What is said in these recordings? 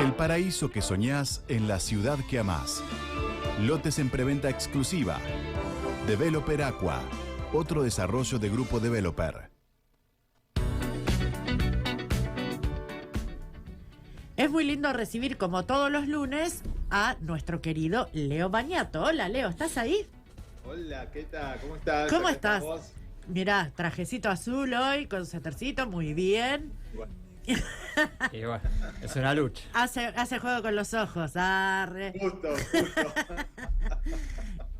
El paraíso que soñás en la ciudad que amás. Lotes en preventa exclusiva. Developer Aqua, otro desarrollo de Grupo Developer. Es muy lindo recibir, como todos los lunes, a nuestro querido Leo Bañato. Hola, Leo, ¿estás ahí? Hola, ¿qué tal? ¿Cómo estás? ¿Cómo estás? Mirá, trajecito azul hoy, con suétercito, muy bien. Bueno. Y bueno, es una lucha. Hace juego con los ojos, arre. Justo.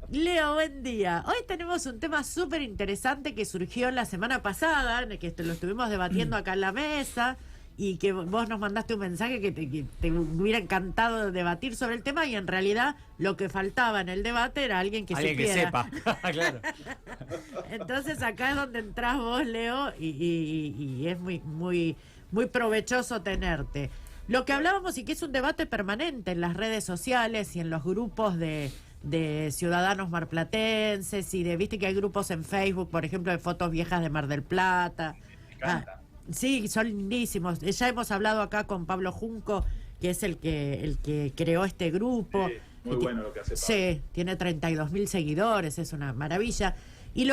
Leo, buen día. Hoy tenemos un tema súper interesante que surgió la semana pasada, en el que lo estuvimos debatiendo acá en la mesa, y que vos nos mandaste un mensaje que te hubiera encantado debatir sobre el tema, y en realidad lo que faltaba en el debate era alguien que supiera. Que sepa. Claro. Entonces acá es donde entrás vos, Leo, y es muy provechoso tenerte. Lo que hablábamos, y que es un debate permanente en las redes sociales y en los grupos de ciudadanos marplatenses, y viste que hay grupos en Facebook, por ejemplo, de fotos viejas de Mar del Plata. Me encanta. Sí, son lindísimos. Ya hemos hablado acá con Pablo Junco, que es el que creó este grupo. Sí, muy bueno lo que hace Pablo. Sí, tiene 32.000 seguidores, es una maravilla. Y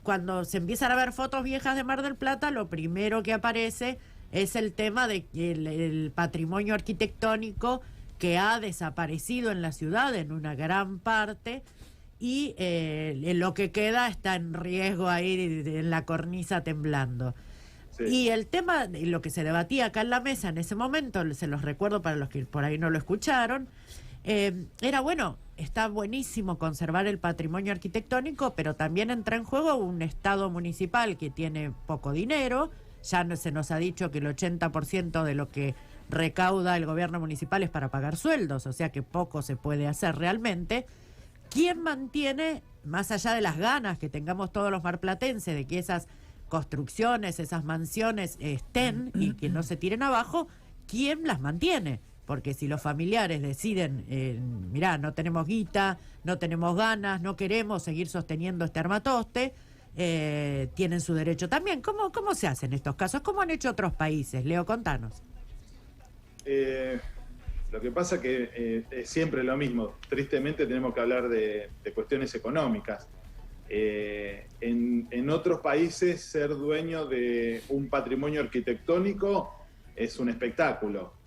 cuando se empiezan a ver fotos viejas de Mar del Plata, lo primero que aparece es el tema de el patrimonio arquitectónico que ha desaparecido en la ciudad en una gran parte, y lo que queda está en riesgo ahí en la cornisa temblando. Sí. Y el tema, lo que se debatía acá en la mesa en ese momento, se los recuerdo para los que por ahí no lo escucharon, era bueno, está buenísimo conservar el patrimonio arquitectónico, pero también entra en juego un Estado municipal que tiene poco dinero. Ya se nos ha dicho que el 80% de lo que recauda el gobierno municipal es para pagar sueldos, o sea que poco se puede hacer realmente. ¿Quién mantiene, más allá de las ganas que tengamos todos los marplatenses de que esas construcciones, esas mansiones estén y que no se tiren abajo, quién las mantiene? Porque si los familiares deciden, mirá, no tenemos guita, no tenemos ganas, no queremos seguir sosteniendo este armatoste, tienen su derecho también. ¿Cómo se hace en estos casos? ¿Cómo han hecho otros países? Leo, contanos. Lo que pasa que es siempre lo mismo. Tristemente tenemos que hablar de cuestiones económicas. En otros países ser dueño de un patrimonio arquitectónico es un espectáculo.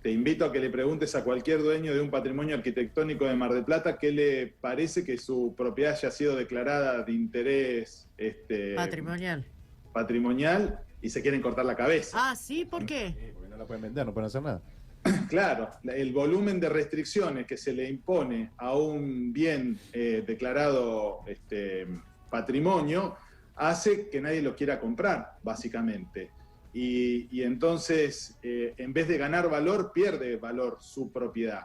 Te invito a que le preguntes a cualquier dueño de un patrimonio arquitectónico de Mar del Plata qué le parece que su propiedad haya sido declarada de interés patrimonial y se quieren cortar la cabeza. Ah, ¿sí? ¿Por qué? Sí, porque no la pueden vender, no pueden hacer nada. Claro, el volumen de restricciones que se le impone a un bien declarado patrimonio hace que nadie lo quiera comprar, básicamente. Y entonces, en vez de ganar valor, pierde valor su propiedad.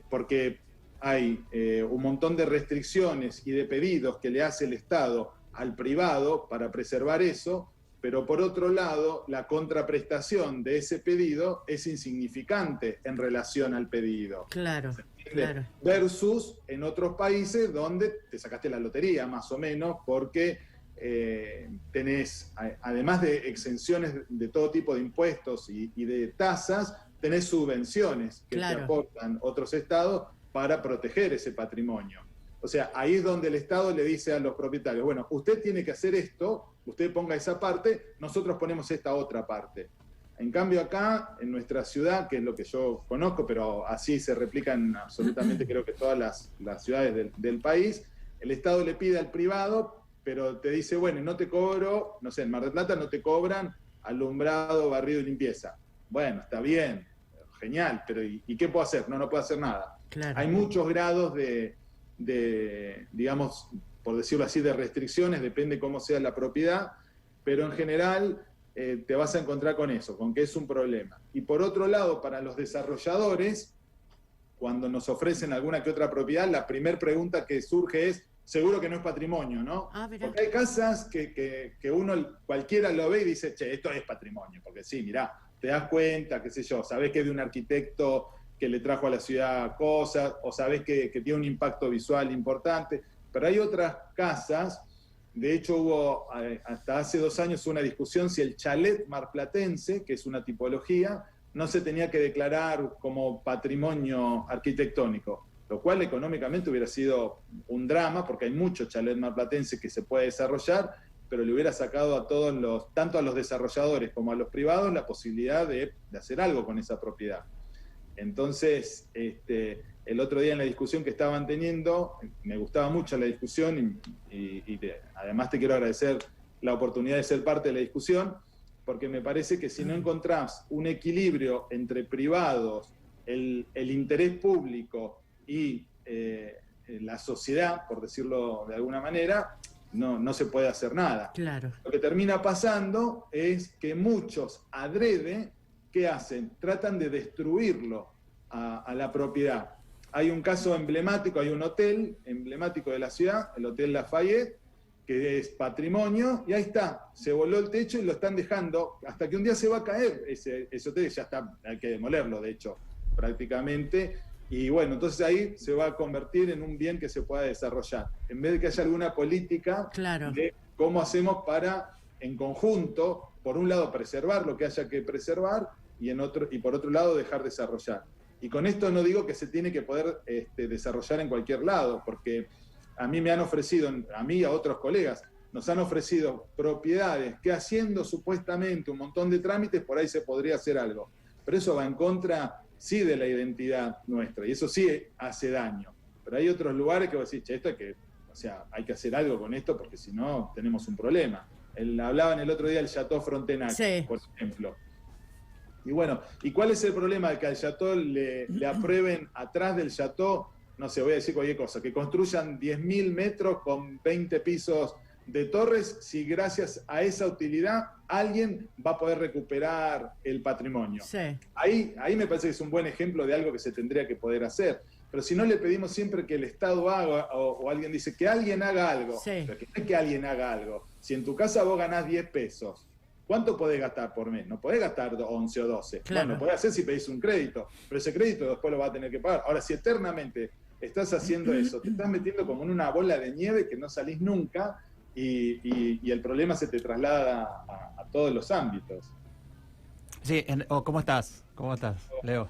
Porque hay un montón de restricciones y de pedidos que le hace el Estado al privado para preservar eso, pero por otro lado, la contraprestación de ese pedido es insignificante en relación al pedido. Claro. Versus en otros países donde te sacaste la lotería, más o menos, porque tenés, además de exenciones de todo tipo de impuestos y de tasas, tenés subvenciones que te aportan otros estados para proteger ese patrimonio. O sea, ahí es donde el Estado le dice a los propietarios, bueno, usted tiene que hacer esto, usted ponga esa parte, nosotros ponemos esta otra parte. En cambio acá, en nuestra ciudad, que es lo que yo conozco, pero así se replican absolutamente creo que todas las ciudades del país, el Estado le pide al privado, pero te dice, bueno, no te cobro, no sé, en Mar del Plata no te cobran alumbrado, barrido y limpieza. Bueno, está bien, genial, pero ¿y qué puedo hacer? No puedo hacer nada. Claro. Hay muchos grados de, digamos, por decirlo así, de restricciones, depende cómo sea la propiedad, pero en general te vas a encontrar con eso, con que es un problema. Y por otro lado, para los desarrolladores, cuando nos ofrecen alguna que otra propiedad, la primera pregunta que surge es, seguro que no es patrimonio, ¿no? Porque hay casas que uno, cualquiera lo ve y dice, che, esto es patrimonio, porque sí, mirá, te das cuenta, qué sé yo, sabés que es de un arquitecto que le trajo a la ciudad cosas, o sabés que tiene un impacto visual importante, pero hay otras casas, de hecho hubo hasta hace 2 años una discusión si el chalet marplatense, que es una tipología, no se tenía que declarar como patrimonio arquitectónico, lo cual económicamente hubiera sido un drama, porque hay mucho chalet marplatense que se puede desarrollar, pero le hubiera sacado a todos tanto a los desarrolladores como a los privados, la posibilidad de hacer algo con esa propiedad. Entonces, el otro día en la discusión que estaban teniendo, me gustaba mucho la discusión además te quiero agradecer la oportunidad de ser parte de la discusión, porque me parece que si no encontrás un equilibrio entre privados, el interés público y la sociedad, por decirlo de alguna manera, no se puede hacer nada. Claro. Lo que termina pasando es que muchos adrede, ¿qué hacen? Tratan de destruirlo a la propiedad. Hay un caso emblemático, hay un hotel emblemático de la ciudad, el Hotel Lafayette, que es patrimonio, y ahí está, se voló el techo y lo están dejando, hasta que un día se va a caer ese hotel, ya está, hay que demolerlo, de hecho, prácticamente, y bueno, entonces ahí se va a convertir en un bien que se pueda desarrollar, en vez de que haya alguna política de cómo hacemos para, en conjunto, por un lado preservar lo que haya que preservar, y por otro lado dejar desarrollar. Y con esto no digo que se tiene que poder desarrollar en cualquier lado, porque a mí me han ofrecido, a mí y a otros colegas, nos han ofrecido propiedades que haciendo supuestamente un montón de trámites, por ahí se podría hacer algo. Pero eso va en contra, sí, de la identidad nuestra, y eso sí hace daño. Pero hay otros lugares que vos decís, che, hay que hacer algo con esto, porque si no tenemos un problema. Hablaban el otro día del Chateau Frontenac, por ejemplo. Y bueno, ¿y cuál es el problema de que al Chateau le aprueben atrás del Chateau, no sé, voy a decir cualquier cosa, que construyan 10.000 metros con 20 pisos de torres, si gracias a esa utilidad alguien va a poder recuperar el patrimonio? Sí. Ahí me parece que es un buen ejemplo de algo que se tendría que poder hacer. Pero si no le pedimos siempre que el Estado haga, o alguien dice que alguien haga algo, pero que no es que alguien haga algo. Si en tu casa vos ganás 10 pesos, ¿cuánto podés gastar por mes? No podés gastar 11 o 12. Claro. Bueno, podés hacer si pedís un crédito, pero ese crédito después lo vas a tener que pagar. Ahora, si eternamente estás haciendo eso, te estás metiendo como en una bola de nieve que no salís nunca y el problema se te traslada a todos los ámbitos. Sí, ¿cómo estás? ¿Cómo estás, Leo?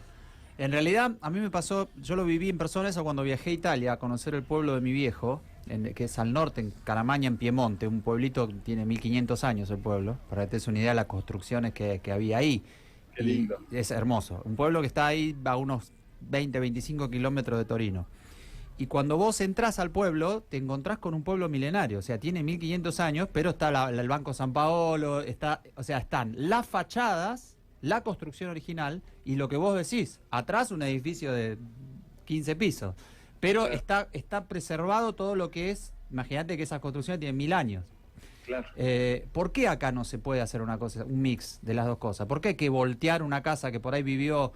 En realidad, a mí me pasó, yo lo viví en persona eso cuando viajé a Italia a conocer el pueblo de mi viejo, que es al norte, en Caramagna, en Piemonte, un pueblito que tiene 1500 años el pueblo, para que te des una idea de las construcciones que había ahí. Qué lindo. Y es hermoso. Un pueblo que está ahí a unos 20, 25 kilómetros de Torino. Y cuando vos entrás al pueblo, te encontrás con un pueblo milenario, o sea, tiene 1500 años, pero está el Banco San Paolo, están las fachadas, la construcción original y lo que vos decís, atrás un edificio de 15 pisos. Pero claro, está preservado todo lo que es, imagínate que esas construcciones tienen 1000 años. Claro. ¿Por qué acá no se puede hacer una cosa, un mix de las dos cosas? ¿Por qué hay que voltear una casa que por ahí vivió?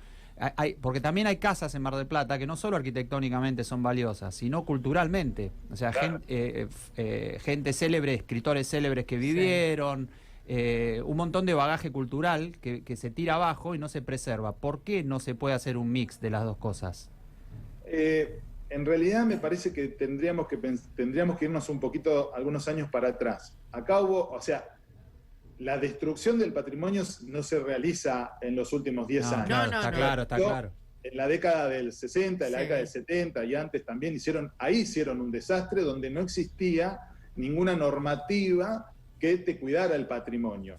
Porque también hay casas en Mar del Plata que no solo arquitectónicamente son valiosas, sino culturalmente. O sea, claro, gente célebre, escritores célebres que vivieron, un montón de bagaje cultural que se tira abajo y no se preserva. ¿Por qué no se puede hacer un mix de las dos cosas? En realidad me parece que tendríamos que irnos un poquito, algunos años para atrás. Acá la destrucción del patrimonio no se realiza en los últimos 10 años. Está claro. En la década del 60, en la década del 70 y antes también hicieron un desastre donde no existía ninguna normativa que te cuidara el patrimonio.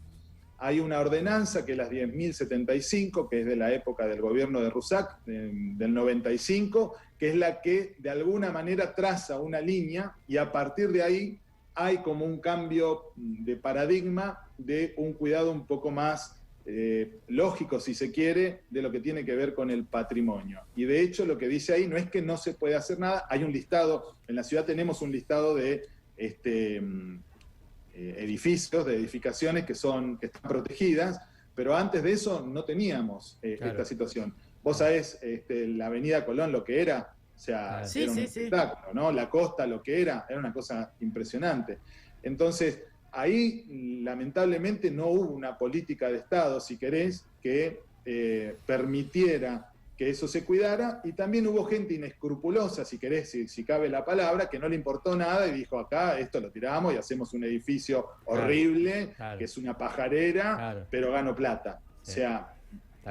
Hay una ordenanza que es la 10.075, que es de la época del gobierno de Roussac, del 95, que es la que de alguna manera traza una línea y a partir de ahí hay como un cambio de paradigma de un cuidado un poco más lógico, si se quiere, de lo que tiene que ver con el patrimonio. Y de hecho lo que dice ahí no es que no se puede hacer nada, hay un listado, en la ciudad tenemos un listado de edificios, de edificaciones que están protegidas, pero antes de eso no teníamos esta situación. Vos sabés la Avenida Colón lo que era, o sea, era un espectáculo, ¿no? La costa lo que era una cosa impresionante. Entonces, ahí lamentablemente no hubo una política de Estado, si querés, que permitiera que eso se cuidara, y también hubo gente inescrupulosa, si querés, si cabe la palabra, que no le importó nada y dijo, acá esto lo tiramos y hacemos un edificio horrible, que es una pajarera, pero gano plata. Sí. O sea,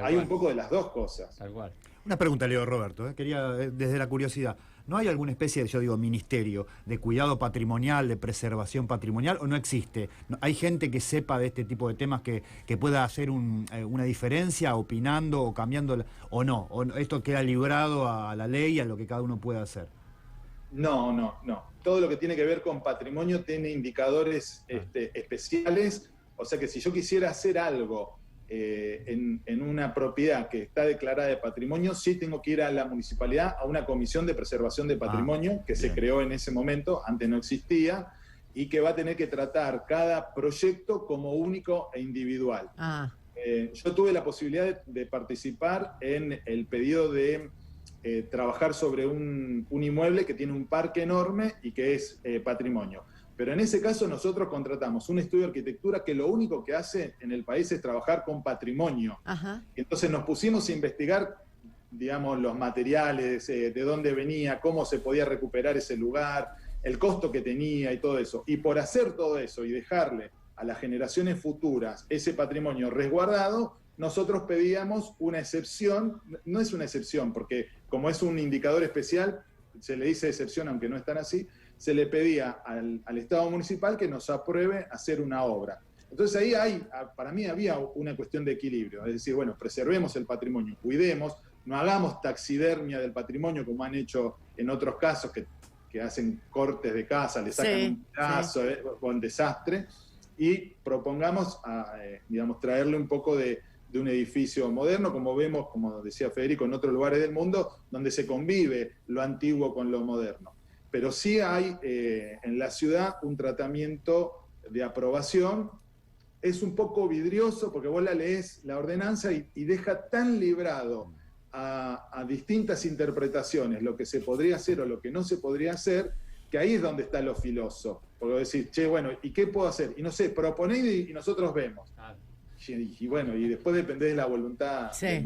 hay un poco de las dos cosas. Tal cual. Una pregunta, Leo Roberto, quería, desde la curiosidad, ¿no hay alguna especie de, yo digo, ministerio de cuidado patrimonial, de preservación patrimonial, o no existe? ¿Hay gente que sepa de este tipo de temas que pueda hacer una diferencia opinando o cambiando, o no? ¿O esto queda librado a la ley y a lo que cada uno pueda hacer? No. Todo lo que tiene que ver con patrimonio tiene indicadores especiales. O sea que si yo quisiera hacer algo en una propiedad que está declarada de patrimonio, sí tengo que ir a la municipalidad, a una comisión de preservación de patrimonio que se creó en ese momento, antes no existía, y que va a tener que tratar cada proyecto como único e individual. Yo tuve la posibilidad de participar en el pedido de trabajar sobre un inmueble que tiene un parque enorme y que es patrimonio. Pero en ese caso nosotros contratamos un estudio de arquitectura que lo único que hace en el país es trabajar con patrimonio. Entonces nos pusimos a investigar, digamos, los materiales, de dónde venía, cómo se podía recuperar ese lugar, el costo que tenía y todo eso. Y por hacer todo eso y dejarle a las generaciones futuras ese patrimonio resguardado, nosotros pedíamos una excepción. No es una excepción, porque como es un indicador especial, se le dice excepción aunque no es tan así, se le pedía al Estado municipal que nos apruebe hacer una obra. Entonces ahí para mí había una cuestión de equilibrio, es decir, bueno, preservemos el patrimonio, cuidemos, no hagamos taxidermia del patrimonio como han hecho en otros casos que hacen cortes de casa, le sacan un pedazo, con desastre, y propongamos digamos, traerle un poco de un edificio moderno, como vemos, como decía Federico, en otros lugares del mundo, donde se convive lo antiguo con lo moderno. Pero sí hay en la ciudad un tratamiento de aprobación. Es un poco vidrioso porque vos la lees la ordenanza y deja tan librado a distintas interpretaciones lo que se podría hacer o lo que no se podría hacer, que ahí es donde está lo filoso. Porque vos decís, che, bueno, ¿y qué puedo hacer? Y no sé, proponé y nosotros vemos. Y bueno, y después depende de la voluntad. Sí.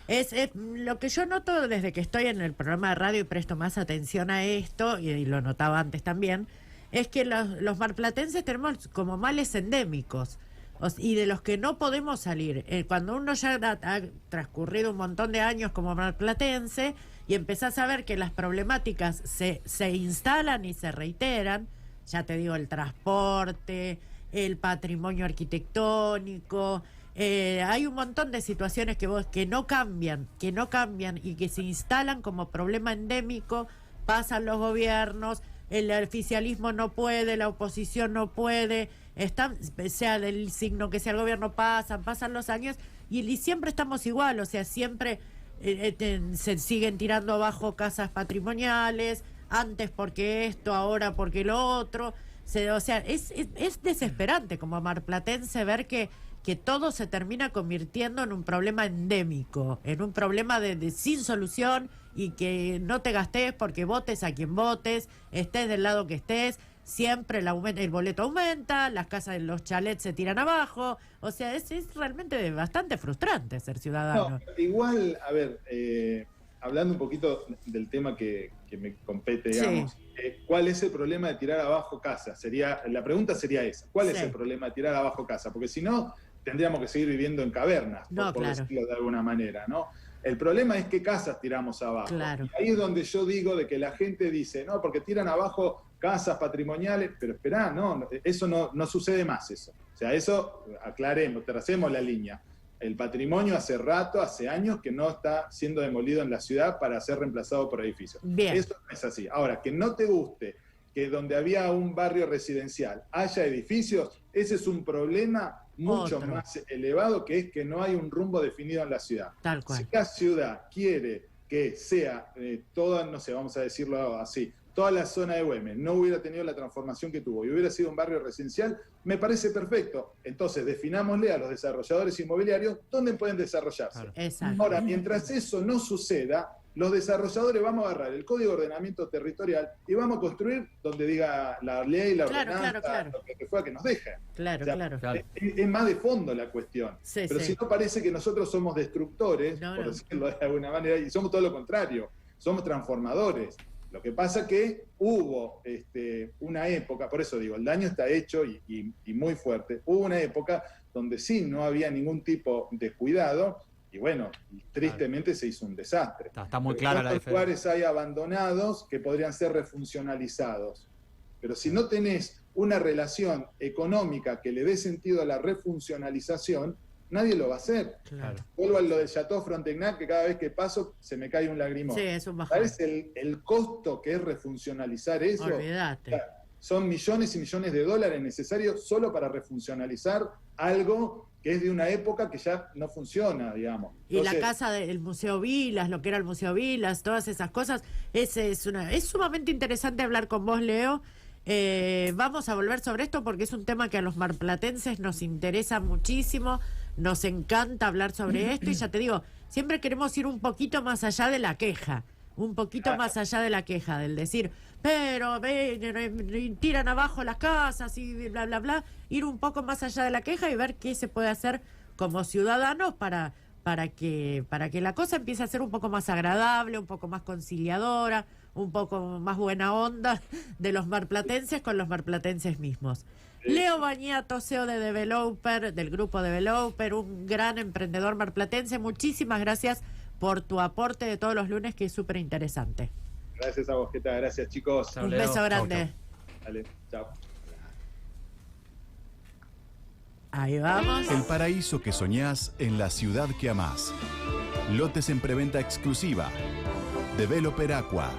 Es lo que yo noto desde que estoy en el programa de radio y presto más atención a esto, y lo notaba antes también, es que los marplatenses tenemos como males endémicos, y de los que no podemos salir. Cuando uno ya ha transcurrido un montón de años como marplatense y empezás a ver que las problemáticas se instalan y se reiteran, ya te digo, el transporte, el patrimonio arquitectónico, hay un montón de situaciones que no cambian y que se instalan como problema endémico, pasan los gobiernos, el oficialismo no puede, la oposición no puede, sea del signo que sea el gobierno, pasan los años y siempre estamos igual, o sea, siempre se siguen tirando abajo casas patrimoniales, antes porque esto, ahora porque lo otro. O sea, es desesperante como marplatense ver que todo se termina convirtiendo en un problema endémico, en un problema de sin solución, y que no te gastes porque votes a quien votes, estés del lado que estés, siempre el boleto aumenta, las casas, los chalets se tiran abajo. O sea, es realmente bastante frustrante ser ciudadano. No, igual, a ver, hablando un poquito del tema que me compete, digamos, ¿cuál es el problema de tirar abajo casa? La pregunta sería esa, ¿cuál es el problema de tirar abajo casa? Porque si no, tendríamos que seguir viviendo en cavernas, por decirlo de alguna manera, ¿no? El problema es qué casas tiramos abajo. Claro. Y ahí es donde yo digo de que la gente dice, no, porque tiran abajo casas patrimoniales, pero esperá, no, eso no sucede más eso. O sea, eso aclaremos, tracemos la línea. El patrimonio hace rato, hace años que no está siendo demolido en la ciudad para ser reemplazado por edificios. Bien. Eso no es así. Ahora, que no te guste que donde había un barrio residencial haya edificios, ese es un problema mucho más elevado, que es que no hay un rumbo definido en la ciudad. Tal cual. Si la ciudad quiere que sea toda, no sé, vamos a decirlo así, toda la zona de Güemes no hubiera tenido la transformación que tuvo y hubiera sido un barrio residencial, me parece perfecto. Entonces, definámosle a los desarrolladores inmobiliarios dónde pueden desarrollarse. Exacto. Ahora, mientras eso no suceda, los desarrolladores vamos a agarrar el Código de Ordenamiento Territorial y vamos a construir donde diga la ley, la ordenanza, lo que fuera que nos deje. Claro. Es más de fondo la cuestión. Pero si no, parece que nosotros somos destructores, por decirlo de alguna manera, y somos todo lo contrario, somos transformadores. Lo que pasa que hubo una época, por eso digo, el daño está hecho y muy fuerte, hubo una época donde sí no había ningún tipo de cuidado, y bueno, tristemente se hizo un desastre. Está muy Pero clara en la otros diferencia. lugares hay abandonados que podrían ser refuncionalizados. Pero si no tenés una relación económica que le dé sentido a la refuncionalización, nadie lo va a hacer. Claro. Vuelvo a lo del Chateau Frontenac, que cada vez que paso se me cae un lagrimón. Sí, es un bajón. ¿Sabes el costo que es refuncionalizar eso? Olvídate. O sea, son millones y millones de dólares necesarios solo para refuncionalizar algo que es de una época que ya no funciona, digamos. Y la Entonces, casa del Museo Vilas, lo que era el Museo Vilas, todas esas cosas, es sumamente interesante hablar con vos, Leo. Vamos a volver sobre esto porque es un tema que a los marplatenses nos interesa muchísimo, nos encanta hablar sobre esto y ya te digo, siempre queremos ir un poquito más allá de la queja, un poquito más allá de la queja, del decir, pero tiran abajo las casas y bla, bla, bla, ir un poco más allá de la queja y ver qué se puede hacer como ciudadanos para que la cosa empiece a ser un poco más agradable, un poco más conciliadora, un poco más buena onda de los marplatenses con los marplatenses mismos. Leo Bañato, CEO de Developer, del grupo Developer, un gran emprendedor marplatense. Muchísimas gracias por tu aporte de todos los lunes, que es súper interesante. gracias a vos, ¿qué tal? Gracias, chicos. Chao, Un Leo. beso grande. Dale, chao. Ahí vamos. El paraíso que soñás en la ciudad que amás. Lotes en preventa exclusiva. Developer Aqua,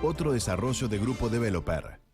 otro desarrollo de Grupo Developer.